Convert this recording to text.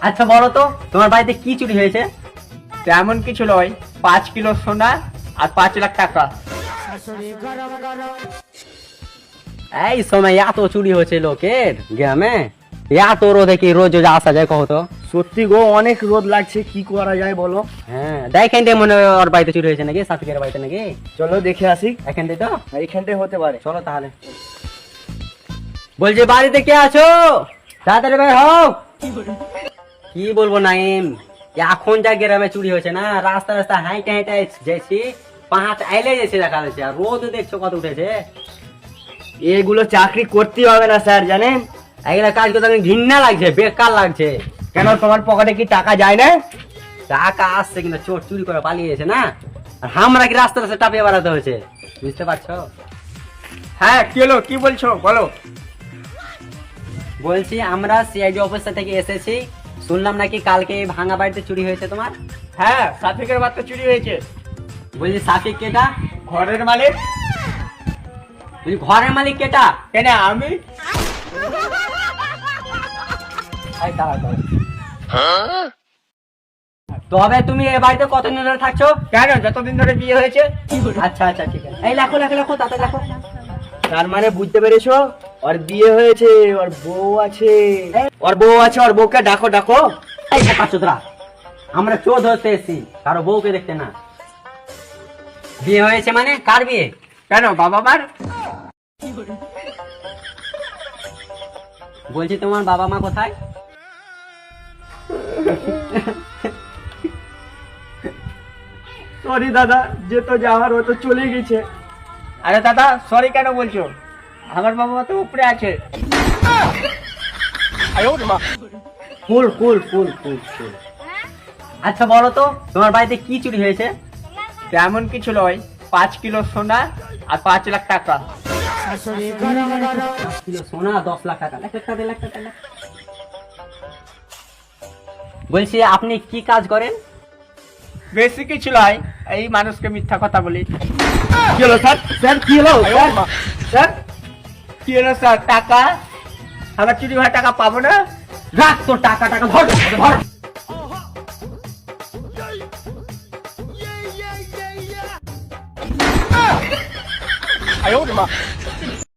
আচ্ছা বলো তো তোমার বাড়িতে কি চুরি হয়েছে? তেমন কিছু নয়, 5 কিলো সোনা আর 5 লাখ টাকা। এই সময় এত চুরি হয়েছে লোকের গ্রামে, এত রোদে কি রোজ রোজ আসা যায় কহ তো? সত্যি গো, অনেক রোদ লাগছে, কি করা যায় বলো? হ্যাঁ দেখেন দে, মনে হয় ওর বাড়িতে চুরি হয়েছে নাকি, সাফিকের বাড়িতে নাকি? চলো দেখে আসি। এখান থেকে তো এইখানটাই হতে পারে। চলো তাহলে। বলছি বাড়িতে কে আছো? তাড়াতাড়ি বের হও। কি বলবো নাইম, এখন যা গ্রামে চুরি হয়েছে না, রাস্তা রাস্তা হাইটে হাইটে যাচ্ছি, 5 আইলে যাচ্ছে দেখা যাচ্ছে, আর রোদ দেখছো কত উঠেছে। এগুলো চাকরি করতে হবে না স্যার, জানেন? এগুলা কাজ করতে আমার ঘৃণা লাগছে, বেকার লাগছে। কেন, তোমার পকেটে কি টাকা যায় না? টাকা আসছে কিন্তু চোর চুরি করে পালিয়েছে না, আর আমরা কি রাস্তা রাস্তা টাপিয়ে বেড়াতে হয়েছে, বুঝতে পারছো? হ্যাঁ, কি হলো, কি বলছো বলো? বলছি আমরা সিআইডি অফিসার থেকে এসেছি, শুনলাম নাকি কালকে এই ভাঙা বাড়িতে চুরি হয়েছে তোমার। হ্যাঁ, সাফিকের বাচ্চা চুরি হয়েছে। বলছি সাফিক কেটা? ঘরের মালিক। বলছি ঘরের মালিক কেটা? কেন, আমি। এই দাঁড়াও, দাঁড়াও। তবে তুমি এই বাড়িতে কতদিন ধরে থাকছো? কেন, যতদিন ধরে বিয়ে হয়েছে। আচ্ছা আচ্ছা ঠিক আছে, এই লেখো লেখো লেখো, তাতে লেখো। তার মানে বুঝতে পেরেছো, ওর বিয়ে হয়েছে, ওর বউ আছে। ওর বউ আছে, ওর বউকে ডাকো ডাকো। এই পাঁচুতরা, আমরা চোর ধরতে এসেছি, কারো বউকে দেখতে না। বিয়ে হয়েছে মানে কার বিয়ে? কেন, বাবা মার। বলছি তোমার বাবা মা কোথায়? সরি দাদা, যে তো যাওয়ার ও তো চলে গেছে। আরে দাদা, সরি কেন বলছো? আমার বাবা মা তো উপরে আছে। ফুল ফুল ফুল ফুল ফুল। আচ্ছা বলো তো তোমার বাড়িতে কি চুরি হয়েছে? তেমন কিছু নয়, 5 কিলো সোনা আর 5 লাখ টাকা। কিলো সোনা, 10 লাখ টাকা, লাখ টাকা, দেড় লাখ টাকা, লাখ। বলছি আপনি কি কাজ করেন? বেশি কিছু নয়, এই মানুষকে মিথ্যা কথা বলি। কি হলো স্যার? স্যার কি হলো? স্যার কি হলো স্যার? টাকা, আমার চুরি হওয়া টাকা পাবো না? রাখ তোর টাকা, টাকা ধর ধর।